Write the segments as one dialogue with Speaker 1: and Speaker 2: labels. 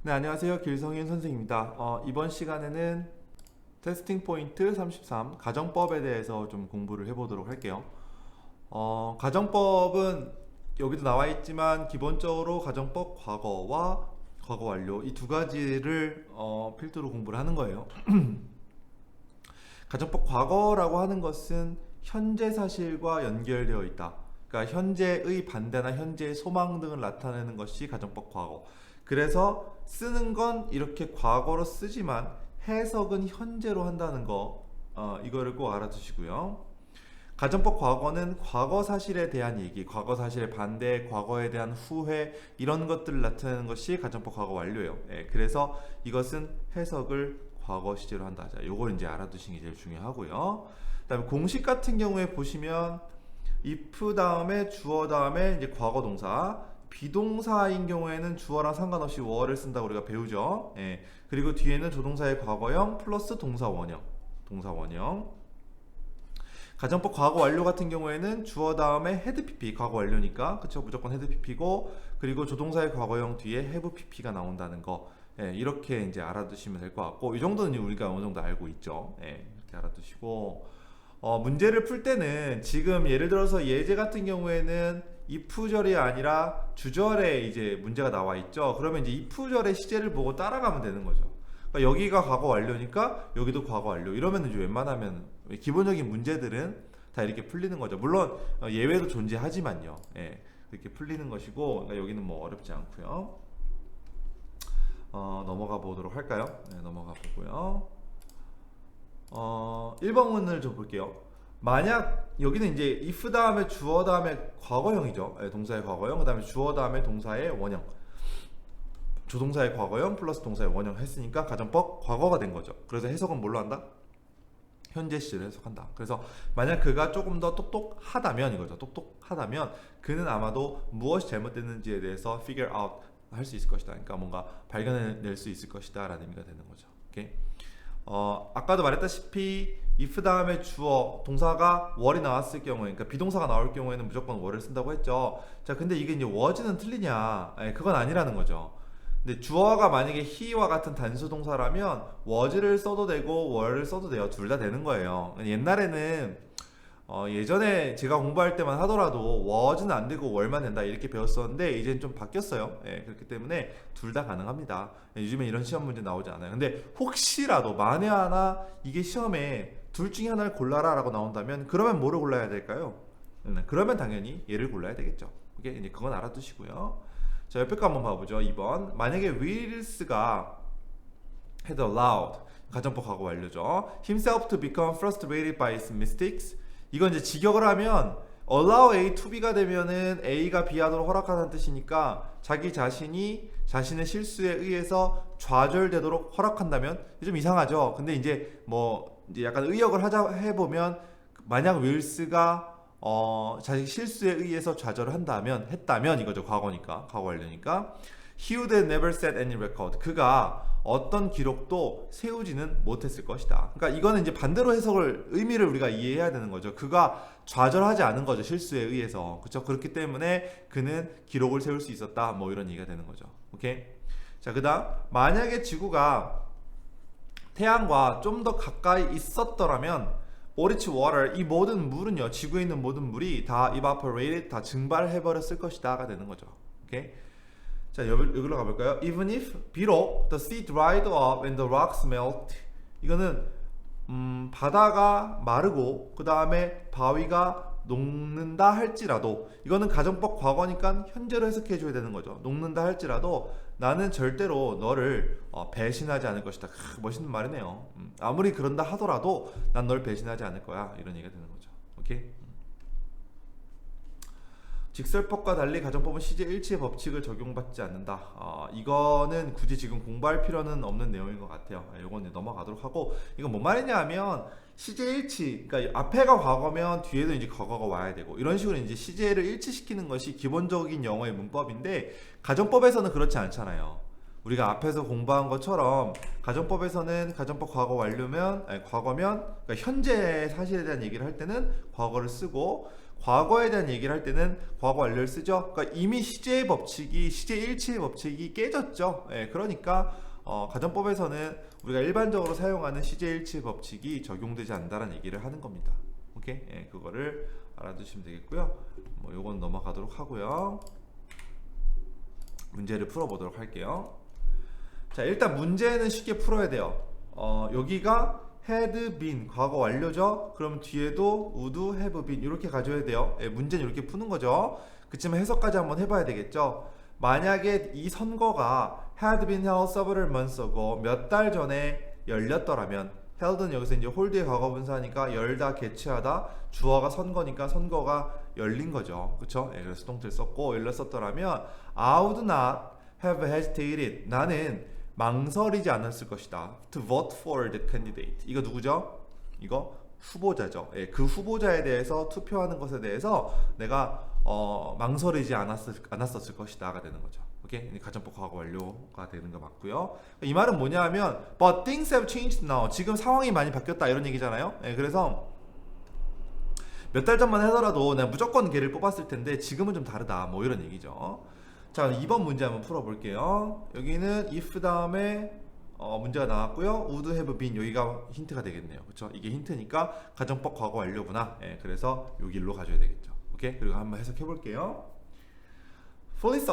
Speaker 1: 네, 안녕하세요. 길성윤 선생입니다. 이번 시간에는 테스팅 포인트 33 가정법에 대해서 좀 공부를 해보도록 할게요. 가정법은 여기도 나와 있지만 기본적으로 가정법 과거와 과거 완료 이 두 가지를 필두로 공부를 하는 거예요. 가정법 과거라고 하는 것은 현재 사실과 연결되어 있다. 그러니까 현재의 반대나 현재의 소망 등을 나타내는 것이 가정법 과거. 그래서 쓰는 건 이렇게 과거로 쓰지만 해석은 현재로 한다는 거, 이거를 꼭 알아두시고요. 가정법 과거는 과거 사실에 대한 얘기, 과거 사실의 반대, 과거에 대한 후회 이런 것들을 나타내는 것이 가정법 과거 완료예요. 그래서 이것은 해석을 과거 시제로 한다. 자, 요걸 이제 알아두시는 게 제일 중요하고요. 그다음에 공식 같은 경우에 보시면 if 다음에 주어 다음에 이제 과거 동사, 비동사인 경우에는 주어랑 상관없이 were를 쓴다고 우리가 배우죠. 그리고 뒤에는 조동사의 과거형 플러스 동사 원형, 동사 원형. 가정법 과거 완료 같은 경우에는 주어 다음에 had pp 과거 완료니까 그쵸, 무조건 had pp고, 그리고 조동사의 과거형 뒤에 have pp가 나온다는 거, 이렇게 이제 알아두시면 될 것 같고, 이 정도는 우리가 어느 정도 알고 있죠. 이렇게 알아두시고, 문제를 풀 때는 지금 예를 들어서 예제 같은 경우에는 if절이 아니라 주절에 이제 문제가 나와 있죠. 그러면 이제 if절의 시제를 보고 따라가면 되는 거죠. 그러니까 여기가 과거 완료니까 여기도 과거 완료. 이러면 이제 웬만하면 기본적인 문제들은 다 이렇게 풀리는 거죠. 물론 예외도 존재하지만요. 이렇게 풀리는 것이고, 그러니까 여기는 뭐 어렵지 않고요. 넘어가 보도록 할까요? 넘어가 보고요. 1번문을 좀 볼게요. 만약 여기는 이제 if 다음에 주어 다음에 과거형이죠. 동사의 과거형, 그 다음에 주어 다음에 동사의 원형, 조동사의 과거형 플러스 동사의 원형 했으니까 가정법 과거가 된 거죠. 그래서 해석은 뭘로 한다? 현재 시제로 해석한다. 그래서 만약 그가 조금 더 똑똑하다면 이거죠. 똑똑하다면 그는 아마도 무엇이 잘못됐는지에 대해서 figure out 할 수 있을 것이다. 그러니까 뭔가 발견해낼 수 있을 것이다 라는 의미가 되는 거죠. 오케이? 아까도 말했다시피 if 다음에 주어 동사가 were이 나왔을 경우에, 그러니까 비동사가 나올 경우에는 무조건 were를 쓴다고 했죠. 자, 근데 이게 이제 was는 틀리냐? 그건 아니라는 거죠. 근데 주어가 만약에 he와 같은 단수 동사라면 was를 써도 되고 were를 써도 돼요. 둘 다 되는 거예요. 옛날에는 예전에 제가 공부할 때만 하더라도 was는 안 되고 were만 된다 이렇게 배웠었는데 이제는 좀 바뀌었어요. 그렇기 때문에 둘 다 가능합니다. 요즘에 이런 시험 문제 나오지 않아요. 근데 혹시라도 만에 하나 이게 시험에 둘 중에 하나를 골라라 라고 나온다면 그러면 뭐를 골라야 될까요? 그러면 당연히 얘를 골라야 되겠죠. 오케이? 이제 그건 알아두시고요. 자, 옆에 거 한번 봐보죠. 2번. 만약에 윌스가 had allowed, 가정법 과거 완료죠. himself to become frustrated by his mistakes. 이건 이제 직역을 하면 allow A to B가 되면은 A가 B 하도록 허락하는 뜻이니까 자기 자신이 자신의 실수에 의해서 좌절되도록 허락한다면 좀 이상하죠. 근데 이제 뭐 이제 약간 의역을 하자 해보면, 만약 윌스가 자기 실수에 의해서 좌절을 했다면 이거죠. 과거니까, 과거 완료니까. He would never set any record. 그가 어떤 기록도 세우지는 못했을 것이다. 그러니까 이거는 이제 반대로 해석을, 의미를 우리가 이해해야 되는 거죠. 그가 좌절하지 않은 거죠. 실수에 의해서. 그렇죠? 그렇기 때문에 그는 기록을 세울 수 있었다. 뭐 이런 얘기가 되는 거죠. 오케이? 자, 그다음 만약에 지구가 태양과 좀 더 가까이 있었더라면 all its water, 이 모든 물은요, 지구에 있는 모든 물이 다 evaporated, 다 증발해버렸을 것이다가 되는 거죠. 오케이? 자, 여기로 가볼까요? Even if, 비록 the sea dried up and the rocks melt. 이거는 바다가 마르고 그 다음에 바위가 녹는다 할지라도, 이거는 가정법 과거니까 현재로 해석해줘야 되는 거죠. 녹는다 할지라도 나는 절대로 너를 배신하지 않을 것이다. 멋있는 말이네요. 아무리 그런다 하더라도 난 널 배신하지 않을 거야. 이런 얘기가 되는 거죠. 오케이? 직설법과 달리 가정법은 시제 일치의 법칙을 적용받지 않는다. 이거는 굳이 지금 공부할 필요는 없는 내용인 것 같아요. 이건 넘어가도록 하고, 이건 뭔 말이냐 하면 시제 일치, 그러니까 앞에가 과거면 뒤에도 이제 과거가 와야 되고, 이런 식으로 이제 시제를 일치시키는 것이 기본적인 영어의 문법인데, 가정법에서는 그렇지 않잖아요. 우리가 앞에서 공부한 것처럼 가정법에서는 가정법 과거 완료면, 아니, 과거면, 그러니까 현재 사실에 대한 얘기를 할 때는 과거를 쓰고, 과거에 대한 얘기를 할 때는 과거 완료를 쓰죠. 그러니까 이미 시제의 법칙이 시제 일치의 법칙이 깨졌죠. 예, 그러니까 가정법에서는 우리가 일반적으로 사용하는 시제 일치의 법칙이 적용되지 않는다는 얘기를 하는 겁니다. 오케이? 예, 그거를 알아두시면 되겠고요. 뭐 요건 넘어가도록 하고요. 문제를 풀어보도록 할게요. 자, 일단 문제는 쉽게 풀어야 돼요. 여기가 had been 과거 완료죠. 그럼 뒤에도 would have been 이렇게 가져야 돼요. 예, 문제는 이렇게 푸는 거죠. 그치만 해석까지 한번 해봐야 되겠죠. 만약에 이 선거가 had been held several months ago 몇 달 전에 열렸더라면 held는 여기서 이제 hold의 과거분사니까 열다 개최하다 주어가 선거니까 선거가 열린 거죠. 그쵸? 예, 그래서 동태를 썼고 열렸었더라면 I would not have hesitated 나는 망설이지 않았을 것이다. To vote for the candidate. 이거 누구죠? 이거 후보자죠. 예, 그 후보자에 대해서 투표하는 것에 대해서 내가 망설이지 않았었을 것이다가 되는 거죠. 오케이? 가정법 과거 완료가 되는 거 맞고요. 이 말은 뭐냐면 but things have changed now. 지금 상황이 많이 바뀌었다 이런 얘기잖아요. 예, 그래서 몇 달 전만 하더라도 내가 무조건 걔를 뽑았을 텐데 지금은 좀 다르다. 뭐 이런 얘기죠. 자, 2번 문제 한번 풀어볼게요. 여기는 if 다음에 문제가 나왔고요. would have been 여기가 힌트가 되겠네요. 그렇죠? 이게 힌트니까 가정법 과거 완료구나. 예, 그래서 요 길로 가져야 되겠죠. 오케이? 그리고 한번 해석해 볼게요. police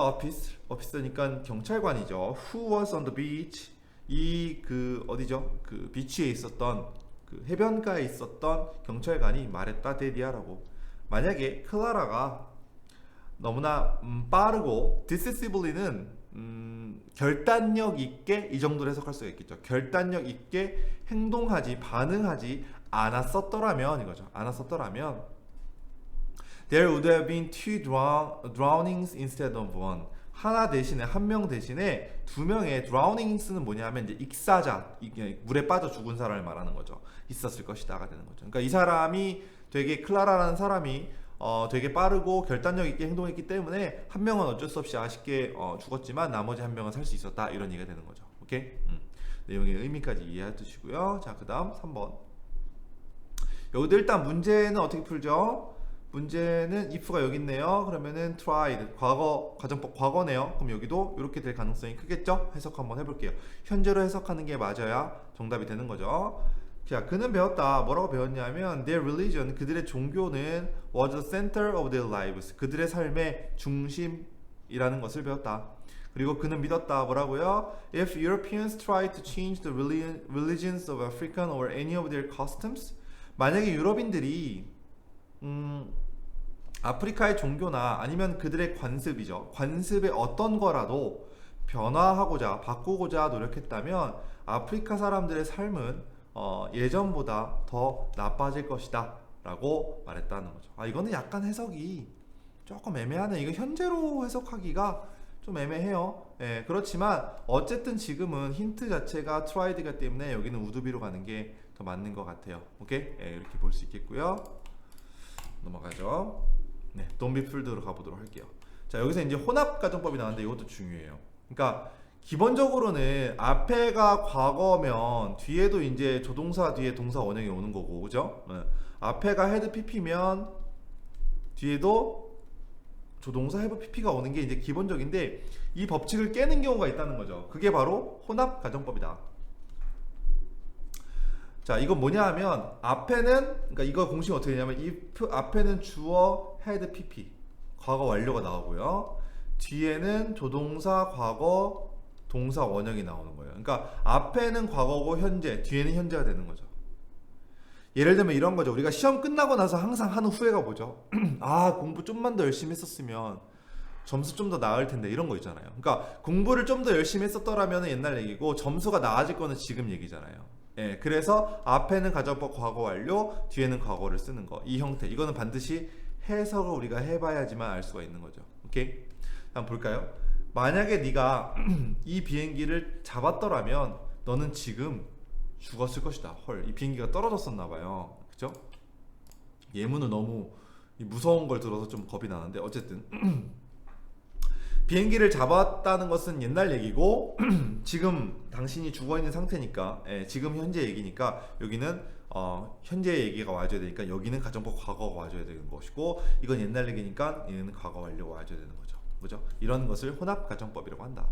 Speaker 1: officer니까 경찰관이죠. who was on the beach 이 그 어디죠? 그 비치에 있었던 그 해변가에 있었던 경찰관이 말했다 데디아라고. 만약에 클라라가 너무나 빠르고 decisively는 결단력 있게 이 정도로 해석할 수가 있겠죠. 결단력 있게 행동하지 반응하지 않았었더라면 이거죠. 않았었더라면 there would have been two drownings instead of one. 하나 대신에 한 명 대신에 두 명의 drownings는 뭐냐면 이제 익사자 물에 빠져 죽은 사람을 말하는 거죠. 있었을 것이다가 되는 거죠. 그러니까 이 사람이 되게 클라라라는 사람이 되게 빠르고 결단력 있게 행동했기 때문에 한 명은 어쩔 수 없이 아쉽게 죽었지만 나머지 한 명은 살 수 있었다 이런 얘기가 되는 거죠. 오케이? 내용의 의미까지 이해해 두시고요. 자, 그 다음 3번. 여기도 일단 문제는 어떻게 풀죠? 문제는 if가 여기 있네요. 그러면은 tried 과거 가정법 과거네요. 그럼 여기도 이렇게 될 가능성이 크겠죠? 해석 한번 해볼게요. 현재로 해석하는 게 맞아야 정답이 되는 거죠. 자, 그는 배웠다. 뭐라고 배웠냐면 their religion 그들의 종교는 was the center of their lives 그들의 삶의 중심이라는 것을 배웠다. 그리고 그는 믿었다. 뭐라고요? If Europeans try to change the religions of African or any of their customs 만약에 유럽인들이 아프리카의 종교나 아니면 그들의 관습이죠. 관습의 어떤 거라도 변화하고자 바꾸고자 노력했다면 아프리카 사람들의 삶은 예전보다 더 나빠질 것이다 라고 말했다는 거죠. 이거는 약간 해석이 조금 애매하네. 이거 현재로 해석하기가 좀 애매해요. 예, 그렇지만 어쨌든 지금은 힌트 자체가 트라이드가 때문에 여기는 우드비로 가는 게 더 맞는 것 같아요. 오케이? 예, 이렇게 볼 수 있겠고요. 넘어가죠. 네, Don't be fooled로 가보도록 할게요. 자, 여기서 이제 혼합 가정법이 나왔는데 이것도 중요해요. 그러니까 기본적으로는 앞에가 과거면 뒤에도 이제 조동사 뒤에 동사 원형이 오는 거고, 그죠? 네. 앞에가 had pp면 뒤에도 조동사 have pp가 오는 게 이제 기본적인데 이 법칙을 깨는 경우가 있다는 거죠. 그게 바로 혼합 가정법이다. 자, 이건 뭐냐 하면 앞에는 그러니까 이거 공식 어떻게 되냐면 if 앞에는 주어 had pp 과거 완료가 나오고요. 뒤에는 조동사 과거 동사 원형이 나오는 거예요. 그러니까 앞에는 과거고 현재, 뒤에는 현재가 되는 거죠. 예를 들면 이런 거죠. 우리가 시험 끝나고 나서 항상 하는 후회가 뭐죠? 공부 좀만 더 열심히 했었으면 점수 좀 더 나을 텐데 이런 거 있잖아요. 그러니까 공부를 좀 더 열심히 했었더라면 옛날 얘기고 점수가 나아질 거는 지금 얘기잖아요. 예, 그래서 앞에는 가정법 과거 완료, 뒤에는 과거를 쓰는 거. 이 형태. 이거는 반드시 해석을 우리가 해봐야지만 알 수가 있는 거죠. 오케이? 한번 볼까요? 만약에 네가 이 비행기를 잡았더라면 너는 지금 죽었을 것이다. 헐, 이 비행기가 떨어졌었나 봐요. 그죠? 예문은 너무 무서운 걸 들어서 좀 겁이 나는데 어쨌든 비행기를 잡았다는 것은 옛날 얘기고 지금 당신이 죽어있는 상태니까 지금 현재 얘기니까 여기는 현재 얘기가 와줘야 되니까 여기는 가정법 과거가 와줘야 되는 것이고 이건 옛날 얘기니까 얘는 과거 완료가 와줘야 되는 거죠. 그죠? 이런 것을 혼합 가정법이라고 한다.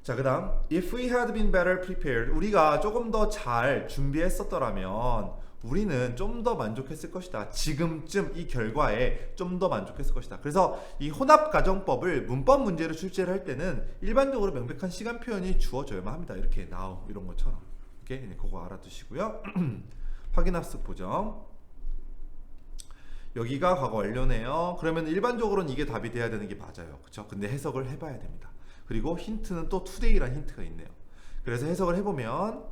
Speaker 1: 자, 그 다음 If we had been better prepared, 우리가 조금 더 잘 준비했었더라면 우리는 좀 더 만족했을 것이다. 지금쯤 이 결과에 좀 더 만족했을 것이다. 그래서 이 혼합 가정법을 문법 문제로 출제를 할 때는 일반적으로 명백한 시간 표현이 주어져야만 합니다. 이렇게 now 이런 것처럼. 오케이? 그거 알아두시고요. 확인학습 보정. 여기가 과거 완료네요. 그러면 일반적으로는 이게 답이 돼야 되는 게 맞아요. 그렇죠? 근데 해석을 해봐야 됩니다. 그리고 힌트는 또 today라는 힌트가 있네요. 그래서 해석을 해보면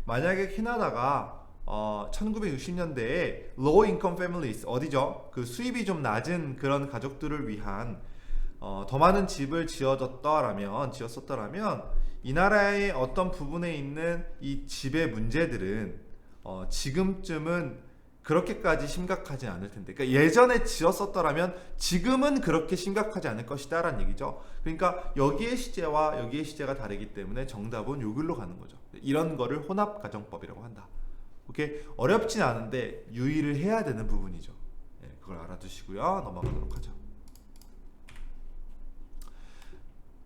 Speaker 1: 만약에 캐나다가 1960년대에 low income families 어디죠? 그 수입이 좀 낮은 그런 가족들을 위한 더 많은 집을 지었었더라면 이 나라의 어떤 부분에 있는 이 집의 문제들은 지금쯤은 그렇게까지 심각하지 않을 텐데, 그러니까 예전에 지었었더라면 지금은 그렇게 심각하지 않을 것이다 라는 얘기죠. 그러니까 여기의 시제와 여기의 시제가 다르기 때문에 정답은 여기로 가는 거죠. 이런 거를 혼합 가정법이라고 한다. 오케이? 어렵진 않은데 유의를 해야 되는 부분이죠. 그걸 알아두시고요. 넘어가도록 하죠.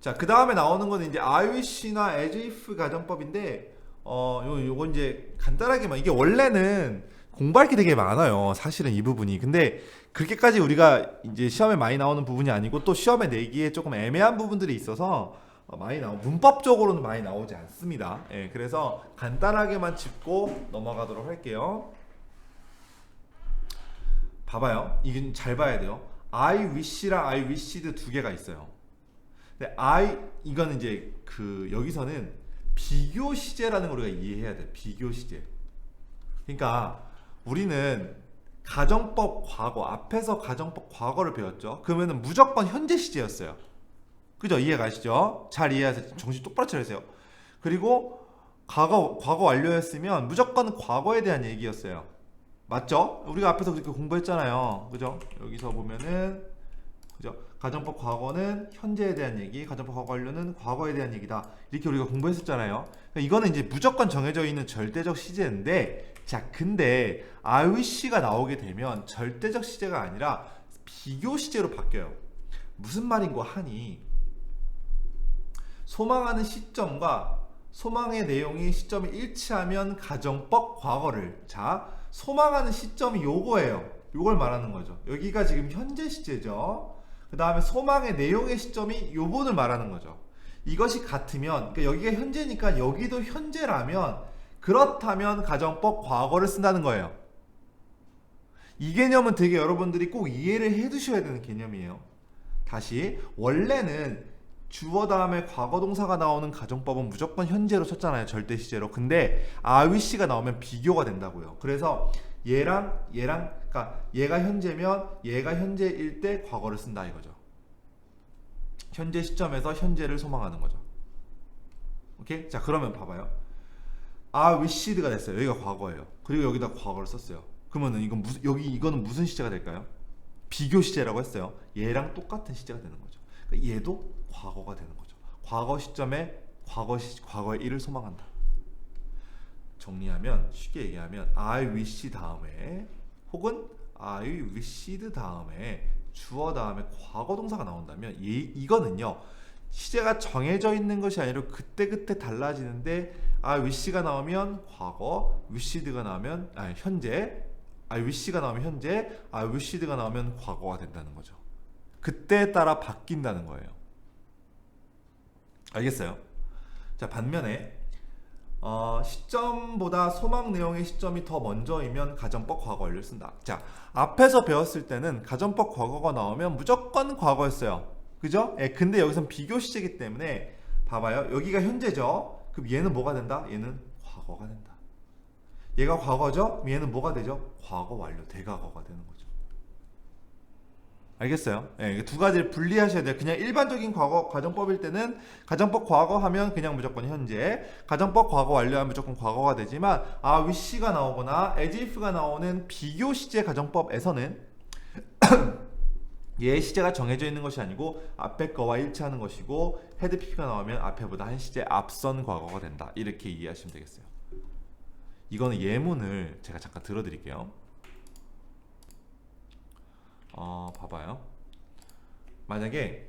Speaker 1: 자, 그 다음에 나오는 거는 이제 I wish나 as if 가정법인데 요건 이제 간단하게만, 이게 원래는 공부할 게 되게 많아요. 사실은 이 부분이. 근데 그렇게까지 우리가 이제 시험에 많이 나오는 부분이 아니고 또 시험에 내기에 조금 애매한 부분들이 있어서 문법적으로는 많이 나오지 않습니다. 그래서 간단하게만 짚고 넘어가도록 할게요. 봐봐요. 이건 잘 봐야 돼요. I wish랑 I wished 두 개가 있어요. 근데 이거는 이제 여기서는 비교 시제라는 걸 우리가 이해해야 돼. 비교 시제. 그러니까 우리는 가정법 과거, 앞에서 가정법 과거를 배웠죠. 그러면은 무조건 현재 시제였어요. 그죠? 이해 가시죠? 잘 이해하세요. 정신 똑바로 차리세요. 그리고 과거 완료였으면 무조건 과거에 대한 얘기였어요. 맞죠? 우리가 앞에서 그렇게 공부했잖아요. 그죠? 여기서 보면은, 그죠? 가정법 과거는 현재에 대한 얘기, 가정법 과거 완료는 과거에 대한 얘기다. 이렇게 우리가 공부했었잖아요. 그러니까 이거는 이제 무조건 정해져 있는 절대적 시제인데, 자, 근데 I wish가 나오게 되면 절대적 시제가 아니라 비교 시제로 바뀌어요. 무슨 말인고 하니, 소망하는 시점과 소망의 내용이 시점이 일치하면 가정법 과거를, 자, 소망하는 시점이 요거예요. 요걸 말하는 거죠. 여기가 지금 현재 시제죠. 그 다음에 소망의 내용의 시점이 요번을 말하는 거죠. 이것이 같으면, 그러니까 여기가 현재니까 여기도 현재라면, 그렇다면 가정법 과거를 쓴다는 거예요. 이 개념은 되게 여러분들이 꼭 이해를 해 두셔야 되는 개념이에요. 다시, 원래는 주어 다음에 과거 동사가 나오는 가정법은 무조건 현재로 쳤잖아요. 절대 시제로. 근데 I wish가 나오면 비교가 된다고요. 그래서 그러니까 얘가 현재면 얘가 현재일 때 과거를 쓴다 이거죠. 현재 시점에서 현재를 소망하는 거죠. 오케이? 자, 그러면 봐봐요. I wished가 됐어요. 여기가 과거예요. 그리고 여기다 과거를 썼어요. 그러면은 이거는 무슨 시제가 될까요? 비교 시제라고 했어요. 얘랑 똑같은 시제가 되는 거죠. 그러니까 얘도 과거가 되는 거죠. 과거 시점에 과거의 일을 소망한다. 정리하면, 쉽게 얘기하면 I wish 다음에 혹은 I wished 다음에 주어 다음에 과거 동사가 나온다면 이거는요, 시제가 정해져 있는 것이 아니라 그때그때 달라지는데, I wish가 나오면 과거, wished가 나오면 현재, I wish가 나오면 현재, I wished가 나오면 과거가 된다는 거죠. 그때에 따라 바뀐다는 거예요. 알겠어요? 자, 반면에 시점보다 소망 내용의 시점이 더 먼저이면 가정법 과거 완료를 쓴다. 자, 앞에서 배웠을 때는 가정법 과거가 나오면 무조건 과거였어요. 그죠? 근데 여기선 비교 시제이기 때문에 봐봐요. 여기가 현재죠? 그럼 얘는 뭐가 된다? 얘는 과거가 된다. 얘가 과거죠? 얘는 뭐가 되죠? 과거 완료, 대과거가 되는 거죠. 알겠어요? 두 가지를 분리하셔야 돼요. 그냥 일반적인 과거 가정법일 때는 가정법 과거 하면 그냥 무조건 현재, 가정법 과거 완료하면 무조건 과거가 되지만 I wish가 나오거나 as if가 나오는 비교 시제 가정법에서는 얘의 시제가 정해져 있는 것이 아니고 앞에 거와 일치하는 것이고 had pp가 나오면 앞에보다 한 시제 앞선 과거가 된다. 이렇게 이해하시면 되겠어요. 이거는 예문을 제가 잠깐 들어드릴게요. 봐봐요. 만약에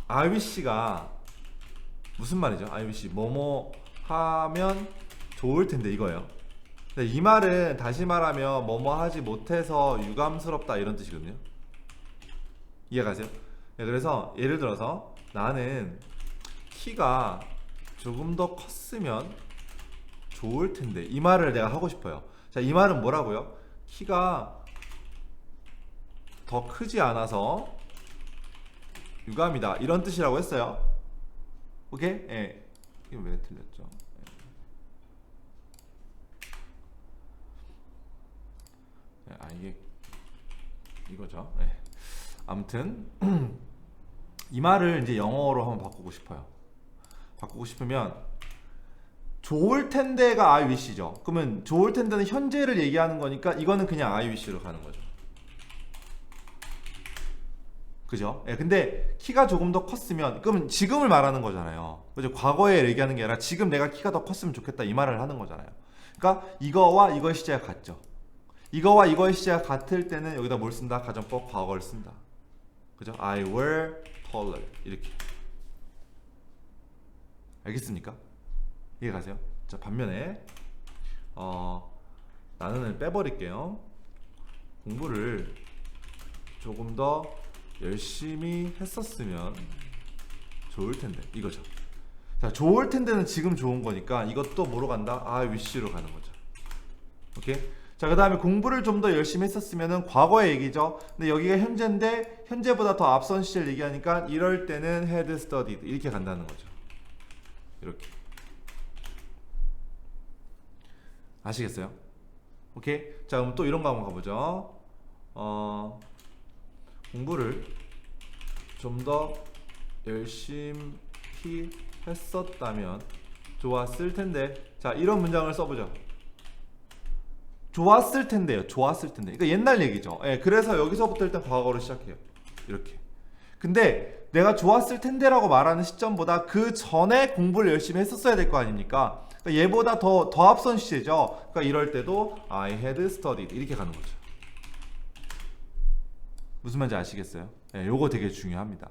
Speaker 1: I wish가 무슨 말이죠? I wish 뭐뭐 하면 좋을 텐데 이거예요. 근데 이 말은 다시 말하면 뭐뭐 하지 못해서 유감스럽다 이런 뜻이거든요. 이해가세요? 네, 그래서 예를 들어서 나는 키가 조금 더 컸으면 좋을 텐데 이 말을 내가 하고 싶어요. 자, 이 말은 뭐라고요? 키가 더 크지 않아서 유감이다 이런 뜻이라고 했어요. 오케이? 예. 이게 왜 틀렸죠? 예. 이게 이거죠. 예. 아무튼 이 말을 이제 영어로 한번 바꾸고 싶어요. 바꾸고 싶으면 좋을 텐데가 I wish죠. 그러면 좋을 텐데는 현재를 얘기하는 거니까 이거는 그냥 I wish로 가는 거죠. 그죠? 예, 근데 키가 조금 더 컸으면 그러면 지금을 말하는 거잖아요. 그죠? 과거에 얘기하는 게 아니라 지금 내가 키가 더 컸으면 좋겠다 이 말을 하는 거잖아요. 그러니까 이거와 이거의 시제가 같죠. 이거와 이거의 시제가 같을 때는 여기다 뭘 쓴다? 가정법 과거를 쓴다. 그죠? I were taller 이렇게. 알겠습니까? 이해가세요? 자, 반면에 나는 빼버릴게요. 공부를 조금 더 열심히 했었으면 좋을 텐데 이거죠. 자, 좋을 텐데는 지금 좋은 거니까 이것도 뭐로 간다? I wish로 가는 거죠. 오케이? 자, 그 다음에 공부를 좀 더 열심히 했었으면은 과거의 얘기죠. 근데 여기가 현재인데 현재보다 더 앞선 시제를 얘기하니까 이럴 때는 had studied 이렇게 간다는 거죠. 이렇게. 아시겠어요? 오케이? 자, 그럼 또 이런 거 한번 가보죠. 공부를 좀 더 열심히 했었다면 좋았을 텐데. 자, 이런 문장을 써보죠. 좋았을 텐데요. 좋았을 텐데. 그러니까 옛날 얘기죠. 예, 그래서 여기서부터 일단 과거로 시작해요. 이렇게. 근데 내가 좋았을 텐데라고 말하는 시점보다 그 전에 공부를 열심히 했었어야 될 거 아닙니까? 그러니까 얘보다 더 앞선 시제죠. 그러니까 이럴 때도 I had studied 이렇게 가는 거죠. 무슨 말인지 아시겠어요? 네, 요거 되게 중요합니다.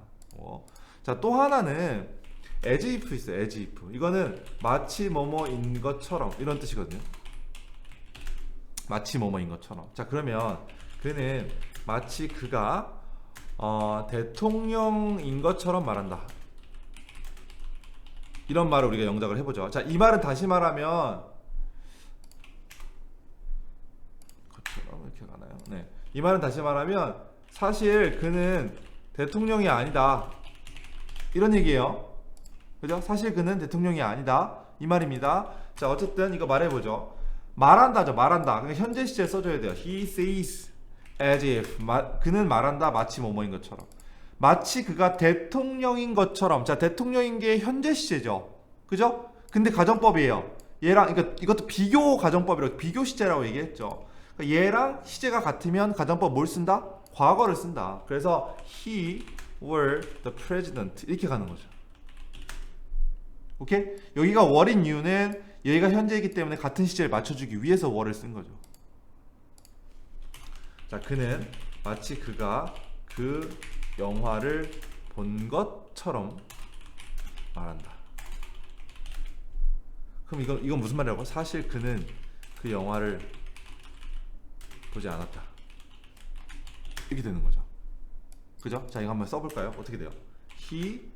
Speaker 1: 자, 또 하나는 as if 있어요. as if. 이거는 마치 뭐뭐인 것처럼 이런 뜻이거든요. 마치 뭐뭐인 것처럼. 자, 그러면 그는 마치 그가 대통령인 것처럼 말한다. 이런 말을 우리가 영작을 해보죠. 자, 이 말은 다시 말하면 것처럼 이렇게 가나요? 네. 이 말은 다시 말하면 사실 그는 대통령이 아니다. 이런 얘기예요. 그죠? 사실 그는 대통령이 아니다. 이 말입니다. 자, 어쨌든 이거 말해보죠. 말한다죠. 말한다. 그러니까 현재 시제 써줘야 돼요. He says as if. 그는 말한다. 마치 뭐뭐인 것처럼. 마치 그가 대통령인 것처럼. 자, 대통령인 게 현재 시제죠. 그죠? 근데 가정법이에요. 얘랑, 그러니까 이것도 비교 가정법이라고, 비교 시제라고 얘기했죠. 그러니까 얘랑 시제가 같으면 가정법 뭘 쓴다? 과거를 쓴다. 그래서 he were the president 이렇게 가는 거죠. 오케이? 여기가 were인 이유는 여기가 현재이기 때문에 같은 시제를 맞춰주기 위해서 were를 쓴 거죠. 자, 그는 마치 그가 그 영화를 본 것처럼 말한다. 그럼 이건 무슨 말이라고? 사실 그는 그 영화를 보지 않았다. 이렇게 되는 거죠. 그죠? 자, 이거 한번 써볼까요? 어떻게 돼요? he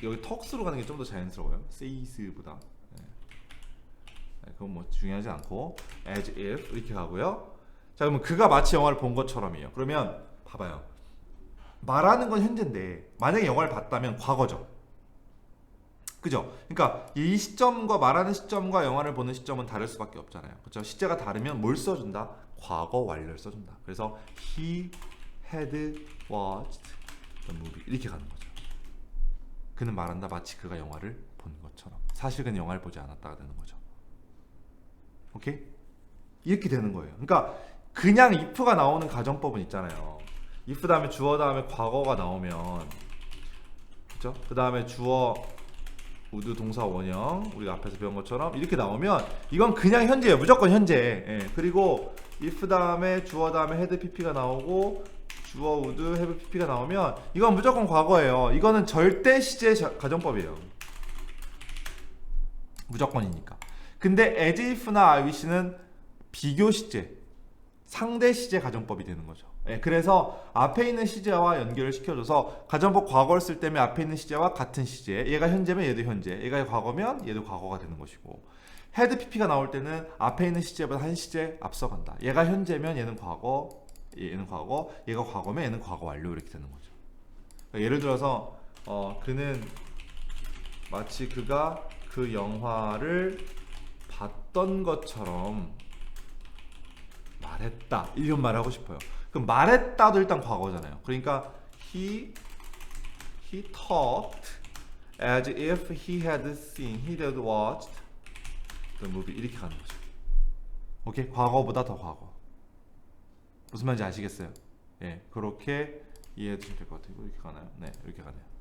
Speaker 1: 여기 턱스로 가는 게 좀 더 자연스러워요. says보다. 네. 그건 뭐 중요하지 않고 as if 이렇게 가고요. 자, 그러면 그가 마치 영화를 본 것처럼이에요. 그러면 봐봐요. 말하는 건 현재인데 만약에 영화를 봤다면 과거죠. 그죠? 그러니까 이 시점과 말하는 시점과 영화를 보는 시점은 다를 수밖에 없잖아요. 그렇죠? 시제가 다르면 뭘 써준다? 과거 완료를 써준다. 그래서 he had watched the movie 이렇게 가는 거죠. 그는 말한다 마치 그가 영화를 본 것처럼. 사실 그는 영화를 보지 않았다가 되는 거죠. 오케이? 이렇게 되는 거예요. 그러니까 그냥 if가 나오는 가정법은 있잖아요. if 다음에 주어 다음에 과거가 나오면, 그죠? 그 다음에 주어 우드 동사 원형 우리가 앞에서 배운 것처럼 이렇게 나오면 이건 그냥 현재예요. 무조건 현재. 예. 그리고 if 다음에 주어 다음에 had pp가 나오고 주어 would have pp가 나오면 이건 무조건 과거예요. 이거는 절대 시제 가정법이에요. 무조건이니까. 근데 as if나 I wish는 비교 시제, 상대 시제 가정법이 되는 거죠. 예, 그래서 앞에 있는 시제와 연결을 시켜줘서 가정법 과거를 쓸 때면 앞에 있는 시제와 같은 시제, 얘가 현재면 얘도 현재, 얘가 과거면 얘도 과거가 되는 것이고, had pp가 나올 때는 앞에 있는 시제보다 한 시제 앞서간다. 얘가 현재면 얘는 과거, 얘는 과거, 얘가 과거면 얘는 과거 완료, 이렇게 되는 거죠. 그러니까 예를 들어서 그는 마치 그가 그 영화를 봤던 것처럼 말했다, 이런 말을 하고 싶어요. 그럼 말했다도 일단 과거잖아요. 그러니까 he talked as if he had watched the movie, 이렇게 가는 거죠. 오케이? 과거보다 더 과거. 무슨 말인지 아시겠어요? 예, 그렇게 이해해 주시면 될 것 같아요. 이렇게 가나요? 네, 이렇게 가네요.